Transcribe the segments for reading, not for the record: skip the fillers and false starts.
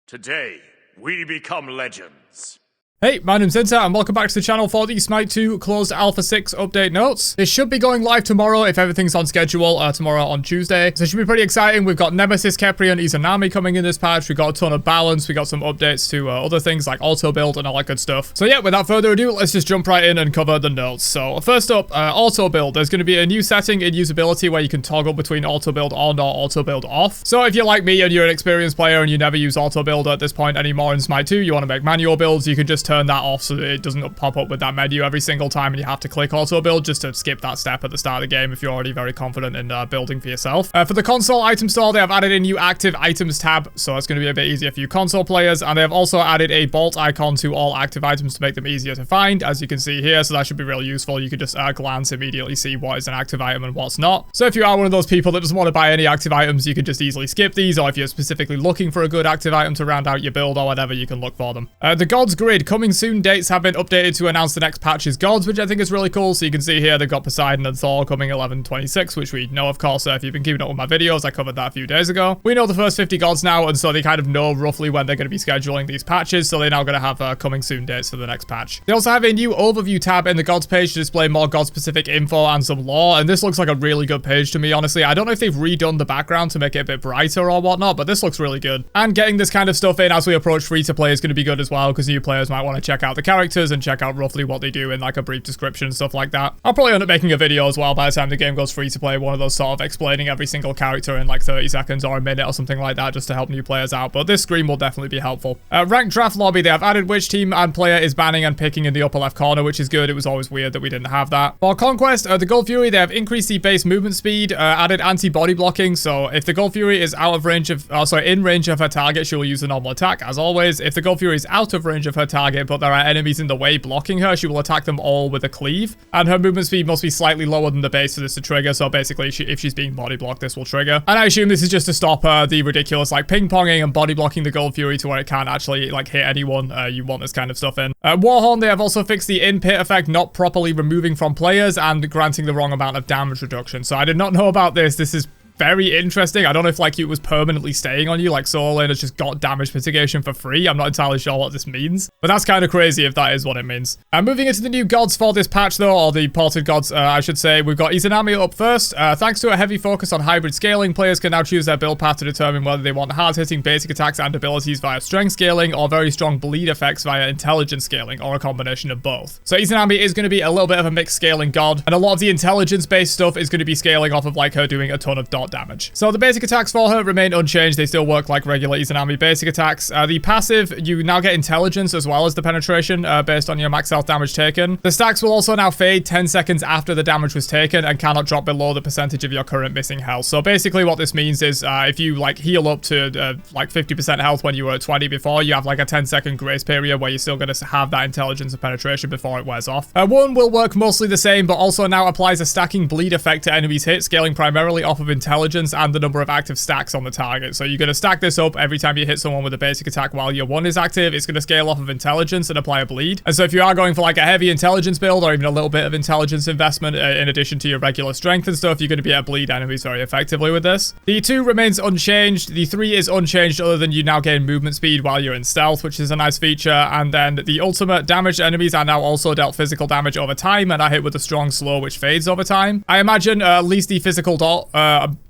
Today, we become legends. Hey, my name's Inter, and welcome back to the channel for the Smite 2 Closed Alpha 6 update notes. This should be going live tomorrow if everything's on schedule, tomorrow on Tuesday. So it should be pretty exciting. We've got Nemesis, Khepri, and Izanami coming in this patch. We've got a ton of balance. We got some updates to other things like auto build and all that good stuff. So yeah, without further ado, let's just jump right in and cover the notes. So first up, auto build. There's going to be a new setting in usability where you can toggle between auto build on or auto build off. So if you're like me and you're an experienced player and you never use auto build at this point anymore in Smite 2, you want to make manual builds, you can just turn that off so that it doesn't pop up with that menu every single time and you have to click auto build just to skip that step at the start of the game if you're already very confident in building for yourself. For the console item store, they have added a new active items tab, so it's going to be a bit easier for you console players, and they have also added a bolt icon to all active items to make them easier to find, as you can see here, so that should be really useful. You can just glance, immediately see what is an active item and what's not. So if you are one of those people that doesn't want to buy any active items, you can just easily skip these, or if you're specifically looking for a good active item to round out your build or whatever, you can look for them. The gods grid coming soon dates have been updated to announce the next patch's gods, which I think is really cool. So you can see here they've got Poseidon and Thor coming 11/26, which we know, of course, if you've been keeping up with my videos, I covered that a few days ago. We know the first 50 gods now, and so they kind of know roughly when they're going to be scheduling these patches, so they're now going to have coming soon dates for the next patch. They also have a new overview tab in the gods page to display more god-specific info and some lore, and this looks like a really good page to me, honestly. I don't know if they've redone the background to make it a bit brighter or whatnot, but this looks really good. And getting this kind of stuff in as we approach free-to-play is going to be good as well, because new players might want to check out the characters and check out roughly what they do in like a brief description and stuff like that. I'll probably end up making a video as well by the time the game goes free to play, one of those sort of explaining every single character in like 30 seconds or a minute or something like that, just to help new players out, but this screen will definitely be helpful. Ranked draft lobby, they have added which team and player is banning and picking in the upper left corner, which is good. It was always weird that we didn't have that. For conquest, the Gold Fury, they have increased the base movement speed, added anti-body blocking, so if the Gold Fury is out of range of, in range of her target, she will use a normal attack as always. If the Gold Fury is out of range of her target but there are enemies in the way blocking her, she will attack them all with a cleave, and her movement speed must be slightly lower than the base for this to trigger, so basically if she's being body blocked, this will trigger. And I assume this is just to stop the ridiculous like ping-ponging and body blocking the Gold Fury to where it can't actually like hit anyone. You want this kind of stuff in. Warhorn, they have also fixed the in-pit effect not properly removing from players and granting the wrong amount of damage reduction. So I did not know about this. This is very interesting. I don't know if like it was permanently staying on you, like solo lane has just got damage mitigation for free. I'm not entirely sure what this means, but that's kind of crazy if that is what it means. And moving into the new gods for this patch though, or the ported gods, I should say, we've got Izanami up first. Thanks to a heavy focus on hybrid scaling, players can now choose their build path to determine whether they want hard-hitting basic attacks and abilities via strength scaling, or very strong bleed effects via intelligence scaling, or a combination of both. So Izanami is going to be a little bit of a mixed scaling god, and a lot of the intelligence-based stuff is going to be scaling off of like her doing a ton of dot damage. So the basic attacks for her remain unchanged. They still work like regular Izanami basic attacks. The passive, you now get intelligence as well as the penetration based on your max health damage taken. The stacks will also now fade 10 seconds after the damage was taken and cannot drop below the percentage of your current missing health. So basically what this means is if you like heal up to like 50% health when you were at 20 before, you have like a 10-second grace period where you're still going to have that intelligence and penetration before it wears off. One will work mostly the same, but also now applies a stacking bleed effect to enemies hit, scaling primarily off of intelligence and the number of active stacks on the target. So you're going to stack this up every time you hit someone with a basic attack while your one is active. It's going to scale off of intelligence and apply a bleed. And so if you are going for like a heavy intelligence build or even a little bit of intelligence investment in addition to your regular strength and stuff, you're going to be able to bleed enemies very effectively with this. The 2 remains unchanged. The 3 is unchanged other than you now gain movement speed while you're in stealth, which is a nice feature. And then the ultimate damaged enemies are now also dealt physical damage over time and are hit with a strong slow which fades over time. I imagine at least the physical dot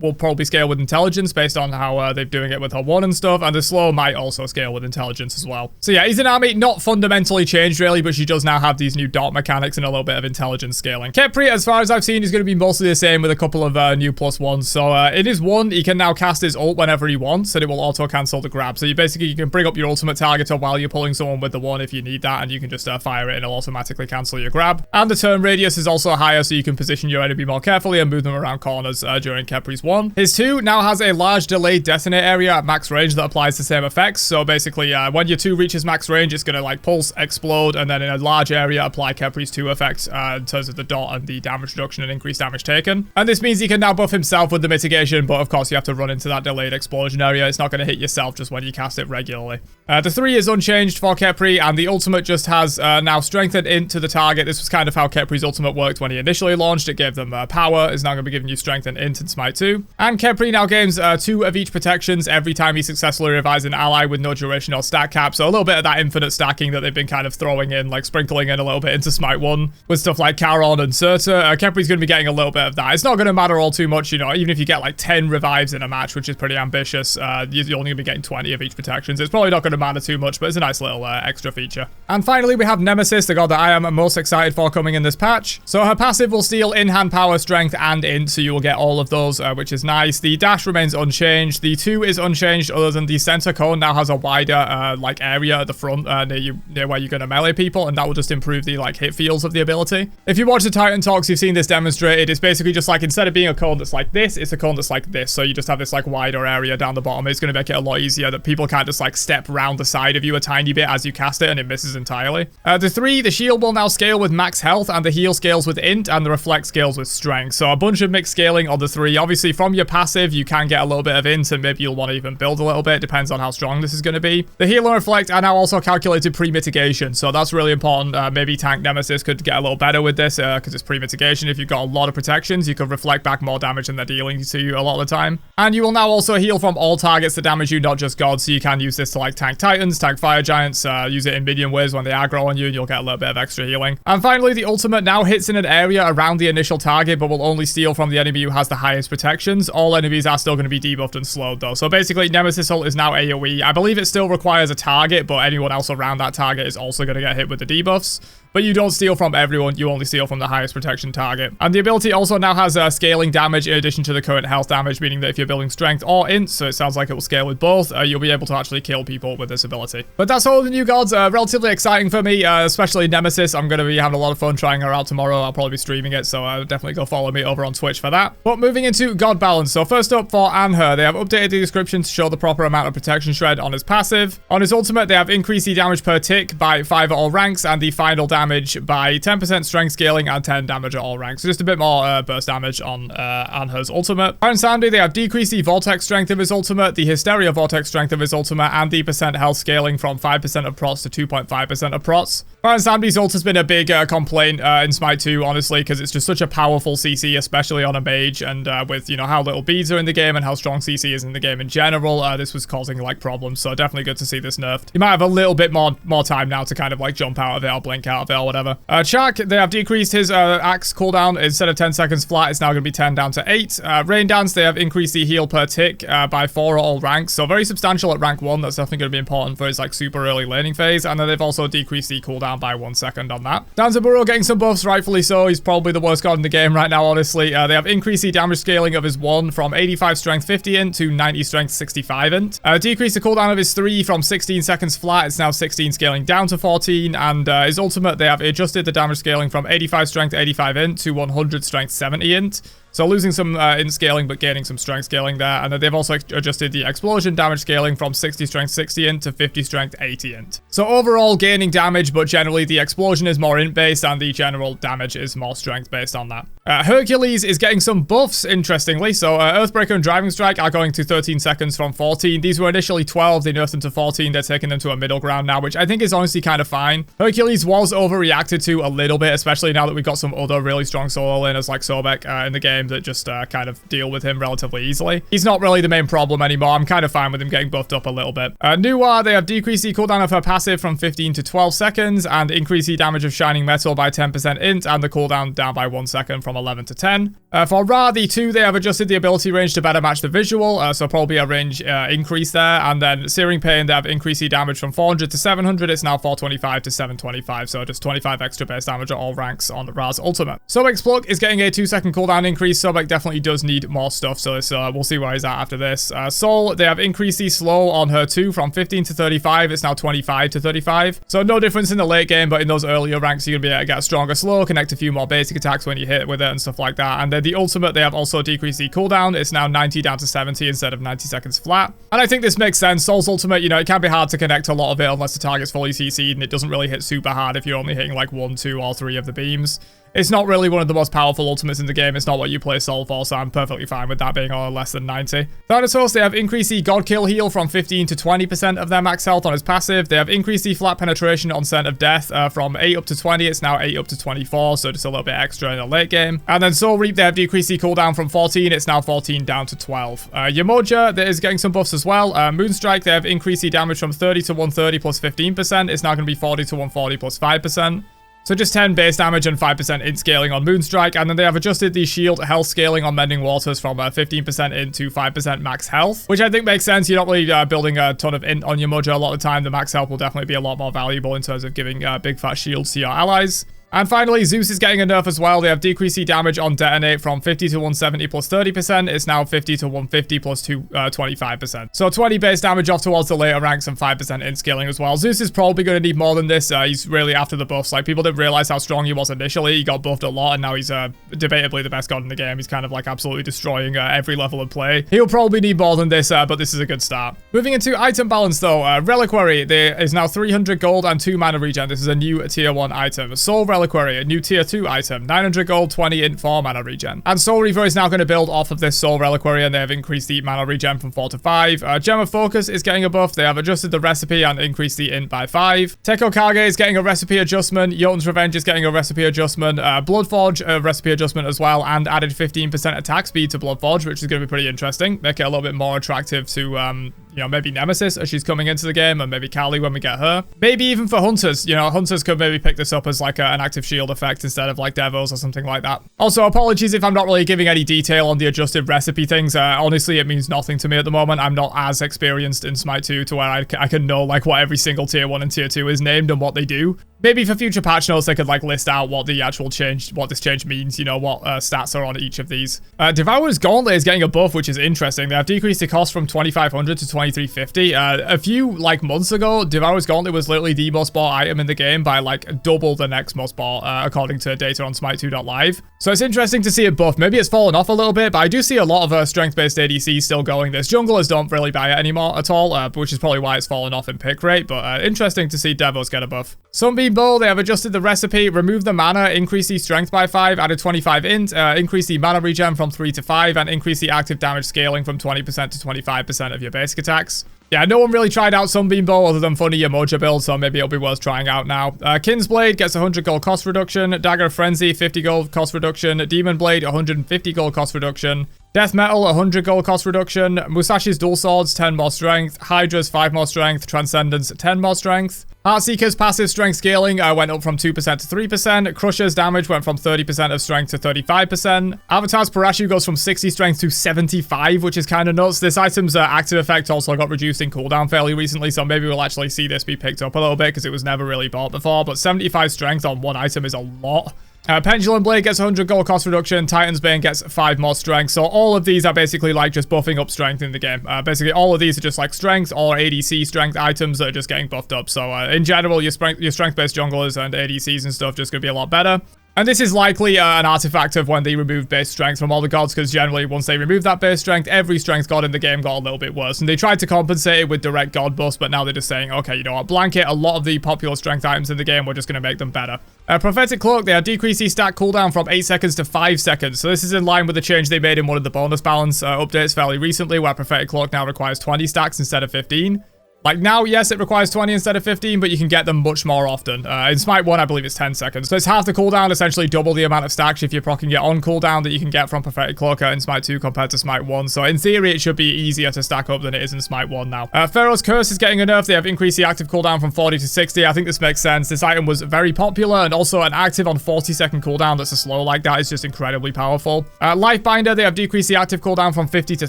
will probably scale with intelligence based on how they're doing it with her one and stuff, and the slow might also scale with intelligence as well. So yeah, Izanami not fundamentally changed really, but she does now have these new dot mechanics and a little bit of intelligence scaling. Khepri, as far as I've seen, is going to be mostly the same with a couple of new +1s. So in his one, he can now cast his ult whenever he wants, and it will auto cancel the grab. So you can bring up your ultimate targeter while you're pulling someone with the one if you need that, and you can just fire it and it'll automatically cancel your grab. And the turn radius is also higher, so you can position your enemy more carefully and move them around corners during Khepri's one. His 2 now has a large delayed detonate area at max range that applies the same effects. So basically, when your 2 reaches max range, it's going to like pulse, explode, and then in a large area apply Khepri's 2 effects in terms of the dot and the damage reduction and increased damage taken. And this means he can now buff himself with the mitigation, but of course you have to run into that delayed explosion area. It's not going to hit yourself just when you cast it regularly. The 3 is unchanged for Khepri, and the ultimate just has now strengthened into the target. This was kind of how Khepri's ultimate worked when he initially launched. It gave them power. It's now going to be giving you strength and int in Smite 2. to. And Khepri now gains 2 of each protections every time he successfully revives an ally with no duration or stack cap. So a little bit of that infinite stacking that they've been kind of throwing in, like sprinkling in a little bit into Smite 1 with stuff like Charon and Surtur. Khepri's going to be getting a little bit of that. It's not going to matter all too much, you know, even if you get like 10 revives in a match, which is pretty ambitious, you're only going to be getting 20 of each protections. It's probably not going to matter too much, but it's a nice little extra feature. And finally, we have Nemesis, the god that I am most excited for coming in this patch. So her passive will steal in-hand power, strength, and int, so you will get all of those, which is nice. The dash remains unchanged. The 2 is unchanged, other than the center cone now has a wider like area at the front near where you're going to melee people, and that will just improve the like hit feels of the ability. If you watch the Titan talks, you've seen this demonstrated. It's basically just like, instead of being a cone that's like this, it's a cone that's like this. So you just have this like wider area down the bottom. It's going to make it a lot easier that people can't just like step around the side of you a tiny bit as you cast it and it misses entirely. The 3, the shield will now scale with max health, and the heal scales with int, and the reflect scales with strength. So a bunch of mixed scaling on the 3. Obviously from your passive you can get a little bit of int, and maybe you'll want to even build a little bit. Depends on how strong this is going to be. The heal and reflect are now also calculated pre-mitigation, so that's really important. Maybe tank Nemesis could get a little better with this because it's pre-mitigation. If you've got a lot of protections, you could reflect back more damage than they're dealing to you a lot of the time. And you will now also heal from all targets that damage you, not just gods. So you can use this to like tank Titans, tank Fire Giants, use it in minion waves when they aggro on you, and you'll get a little bit of extra healing. And finally, the ultimate now hits in an area around the initial target, but will only steal from the enemy who has the highest protections. All enemies are still going to be debuffed and slowed though. So basically, Nemesis ult is now AoE. I believe it still requires a target, but anyone else around that target is also going to get hit with the debuffs. But you don't steal from everyone, you only steal from the highest protection target. And the ability also now has scaling damage in addition to the current health damage, meaning that if you're building strength or int, so it sounds like it will scale with both, you'll be able to actually kill people with this ability. But that's all the new gods. Relatively exciting for me, especially Nemesis. I'm going to be having a lot of fun trying her out tomorrow. I'll probably be streaming it, so definitely go follow me over on Twitch for that. But moving into god balance. So first up for Anher, they have updated the description to show the proper amount of protection shred on his passive. On his ultimate, they have increased the damage per tick by 5 at all ranks, and the final damage by 10% strength scaling and 10 damage at all ranks. So just a bit more burst damage on Anher's ultimate. On Sandy, they have decreased the vortex strength of his ultimate, the hysteria vortex strength of his ultimate, and the percent health scaling from 5% of prots to 2.5% of prots. Baron Samdi's ult has been a big complaint in Smite 2, honestly, because it's just such a powerful CC, especially on a mage, and with, you know, how little beads are in the game and how strong CC is in the game in general, this was causing, like, problems, so definitely good to see this nerfed. You might have a little bit more time now to kind of, like, jump out of it or blink out of it or whatever. Chak, they have decreased his axe cooldown. Instead of 10 seconds flat, it's now going to be 10 down to 8. Rain Dance, they have increased the heal per tick by 4 at all ranks, so very substantial at rank 1. That's definitely going to be important for his, like, super early laning phase, and then they've also decreased the cooldown by 1 second on that. Danzaburo getting some buffs, rightfully so. He's probably the worst god in the game right now, honestly. They have increased the damage scaling of his 1 from 85 strength 50 int to 90 strength 65 int. Decreased the cooldown of his 3 from 16 seconds flat. It's now 16 scaling down to 14, and his ultimate, they have adjusted the damage scaling from 85 strength 85 int to 100 strength 70 int. So losing some int scaling, but gaining some strength scaling there. And then they've also adjusted the explosion damage scaling from 60 strength 60 int to 50 strength 80 int. So overall gaining damage, but generally the explosion is more int based and the general damage is more strength based on that. Hercules is getting some buffs, interestingly. So Earthbreaker and Driving Strike are going to 13 seconds from 14. These were initially 12. They nerfed them to 14. They're taking them to a middle ground now, which I think is honestly kind of fine. Hercules was overreacted to a little bit, especially now that we've got some other really strong solo laners like Sobek in the game that just kind of deal with him relatively easily. He's not really the main problem anymore. I'm kind of fine with him getting buffed up a little bit. Nuwa, they have decreased the cooldown of her passive from 15 to 12 seconds and increased the damage of Shining Metal by 10% int and the cooldown down by 1 second from 11 to 10. For Ra, the 2, they have adjusted the ability range to better match the visual, so probably a range increase there. And then Searing Pain, they have increased the damage from 400 to 700. It's now 425 to 725, so just 25 extra base damage at all ranks on Ra's ultimate. Sobek's Pluck is getting a 2-second cooldown increase. Sobek definitely does need more stuff, so this, we'll see where he's at after this. Soul, they have increased the slow on her 2 from 15 to 35. It's now 25 to 35. So no difference in the late game, but in those earlier ranks, you're going to be able to get a stronger slow, connect a few more basic attacks when you hit with it and stuff like that. And then the ultimate, they have also decreased the cooldown. It's now 90 down to 70 instead of 90 seconds flat. And I think this makes sense. Soul's ultimate, you know, it can be hard to connect a lot of it unless the target's fully CC'd, and it doesn't really hit super hard if you're only hitting like 1, 2, or 3 of the beams. It's not really one of the most powerful ultimates in the game. It's not what you play Soul for, so I'm perfectly fine with that being on less than 90. Thanatos, they have increased the God Kill heal from 15 to 20% of their max health on his passive. They have increased the flat penetration on Scent of Death from 8 up to 20. It's now 8 up to 24, so just a little bit extra in the late game. And then Soul Reap, they have decreased the cooldown from 14. It's now 14 down to 12. Yamoja, there is getting some buffs as well. Moonstrike, they have increased the damage from 30 to 130 plus 15%. It's now going to be 40 to 140 plus 5%. So just 10 base damage and 5% int scaling on Moonstrike, and then they have adjusted the shield health scaling on Mending Waters from 15% int to 5% max health, which I think makes sense. You're not really building a ton of int on your Mojo a lot of the time. The max health will definitely be a lot more valuable in terms of giving big fat shields to your allies. And finally, Zeus is getting a nerf as well. They have decreased the damage on Detonate from 50 to 170 plus 30%. It's now 50 to 150 plus 25%. So 20 base damage off towards the later ranks and 5% int scaling as well. Zeus is probably going to need more than this. He's really after the buffs. Like, people didn't realize how strong he was initially. He got buffed a lot, and now he's debatably the best god in the game. He's kind of like absolutely destroying every level of play. He'll probably need more than this, but this is a good start. Moving into item balance though, Reliquary, there is now 300 gold and 2 mana regen. This is a new tier 1 item. Soul Reliquary, a new tier 2 item, 900 gold, 20 int, 4 mana regen. And Soul Reaver is now going to build off of this Soul Reliquary, and they have increased the mana regen from 4 to 5. Gem of Focus is getting a buff. They have adjusted the recipe and increased the int by 5. Teko Kage is getting a recipe adjustment. Jotun's Revenge is getting a recipe adjustment. Bloodforge, a recipe adjustment as well, and added 15% attack speed to Bloodforge, which is going to be pretty interesting. Make it a little bit more attractive to, you know, maybe Nemesis as she's coming into the game, and maybe Kali when we get her. Maybe even for Hunters, you know, Hunters could maybe pick this up as like an active shield effect instead of like Devos or something like that. Also, apologies if I'm not really giving any detail on the adjusted recipe things. Honestly, it means nothing to me at the moment. I'm not as experienced in Smite 2 to where I can know like what every single tier 1 and tier 2 is named and what they do. Maybe for future patch notes, they could like list out what the actual change, what this change means, you know, what stats are on each of these. Devourer's Gauntlet is getting a buff, which is interesting. They have decreased the cost from 2,500 to 2,350. A few like months ago, Devourer's Gauntlet was literally the most bought item in the game by like double the next most bought, according to data on Smite2.live. So it's interesting to see it buff. Maybe it's fallen off a little bit, but I do see a lot of strength-based ADCs still going this. Junglers don't really buy it anymore at all, which is probably why it's fallen off in pick rate, but interesting to see Devos get a buff. Sunbeam Bow, they have adjusted the recipe, removed the mana, increased the strength by 5, added 25 int, increased the mana regen from 3 to 5, and increased the active damage scaling from 20% to 25% of your basic attacks. Yeah, no one really tried out Sunbeam Bow other than funny Yamoja build, so maybe it'll be worth trying out now. Kinsblade gets 100 gold cost reduction, Dagger of Frenzy 50 gold cost reduction, Demon Blade 150 gold cost reduction, Death Metal 100 gold cost reduction, Musashi's Dual Swords 10 more strength, Hydra's 5 more strength, Transcendence 10 more strength. Heartseeker's passive strength scaling went up from 2% to 3%. Crusher's damage went from 30% of strength to 35%. Avatar's Parachute goes from 60 strength to 75, which is kind of nuts. This item's active effect also got reduced in cooldown fairly recently, so maybe we'll actually see this be picked up a little bit because it was never really bought before, but 75 strength on one item is a lot. Pendulum Blade gets 100 gold cost reduction, Titan's Bane gets 5 more strength, so all of these are basically like just buffing up strength in the game. Basically all of these are just like strength or ADC strength items that are just getting buffed up, so in general your strength-based junglers and ADCs and stuff just gonna be a lot better. And this is likely an artifact of when they removed base strength from all the gods, because generally once they removed that base strength, every strength god in the game got a little bit worse. And they tried to compensate it with direct god buffs, but now they're just saying, okay, you know what, blanket a lot of the popular strength items in the game, we're just going to make them better. Prophetic Cloak, they have decreased the stack cooldown from 8 seconds to 5 seconds. So this is in line with the change they made in one of the bonus balance updates fairly recently, where Prophetic Cloak now requires 20 stacks instead of 15. Like now, yes, it requires 20 instead of 15, but you can get them much more often. In Smite 1, I believe it's 10 seconds. So it's half the cooldown, essentially double the amount of stacks if you're proccing it on cooldown that you can get from Prophetic Cloak in Smite 2 compared to Smite 1. So in theory, it should be easier to stack up than it is in Smite 1 now. Pharaoh's Curse is getting a nerf. They have increased the active cooldown from 40 to 60. I think this makes sense. This item was very popular, and also an active on 40-second cooldown that's a slow like that is just incredibly powerful. Lifebinder, they have decreased the active cooldown from 50 to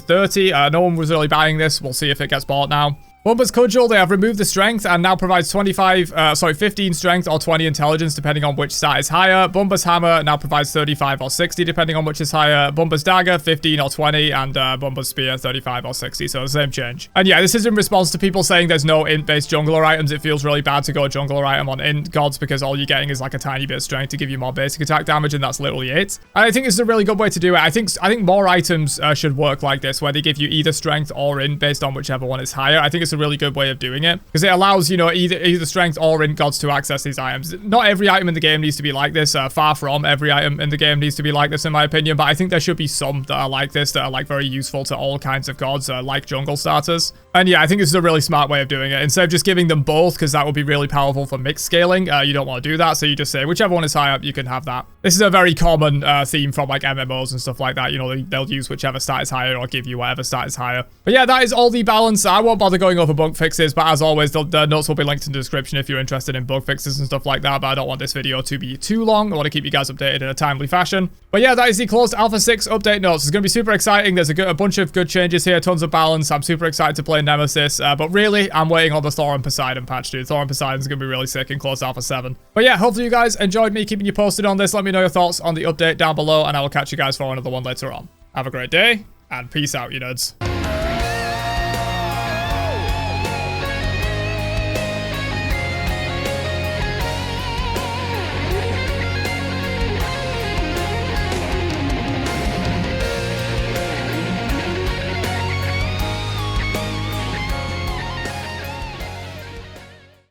30. No one was really buying this. We'll see if it gets bought now. Bumper's Cudgel, they have removed the strength and now provides 15 strength or 20 intelligence depending on which stat is higher. Bumper's Hammer now provides 35 or 60 depending on which is higher. Bumper's Dagger 15 or 20 and Bumper's Spear 35 or 60, so the same change. And yeah, this is in response to people saying there's no int-based jungler items. It feels really bad to go jungler item on int gods because all you're getting is like a tiny bit of strength to give you more basic attack damage, and that's literally it. And I think this is a really good way to do it. I think more items should work like this, where they give you either strength or int based on whichever one is higher. I think it's it's a really good way of doing it because it allows, you know, either strength or int gods to access these items. Not every item in the game needs to be like this. Far from every item in the game needs to be like this, in my opinion. But I think there should be some that are like this, that are like very useful to all kinds of gods, like jungle starters. And yeah, I think this is a really smart way of doing it. Instead of just giving them both, because that would be really powerful for mixed scaling, you don't want to do that. So you just say whichever one is high up, you can have that. This is a very common theme from like MMOs and stuff like that. You know, they'll use whichever stat is higher or give you whatever stat is higher. But yeah, that is all the balance. I won't bother going over bug fixes, but as always, the notes will be linked in the description if you're interested in bug fixes and stuff like that. But I don't want this video to be too long. I want to keep you guys updated in a timely fashion. But yeah, that is the closed Alpha 6 update notes. It's going to be super exciting. There's a bunch of good changes here, tons of balance. I'm super excited to play Nemesis. But really, I'm waiting on the Thor and Poseidon patch, dude. Thor and Poseidon's going to be really sick in closed Alpha 7. But yeah, hopefully you guys enjoyed me keeping you posted on this. Let me know your thoughts on the update down below, and I will catch you guys for another one later on. Have a great day, and peace out, you nerds.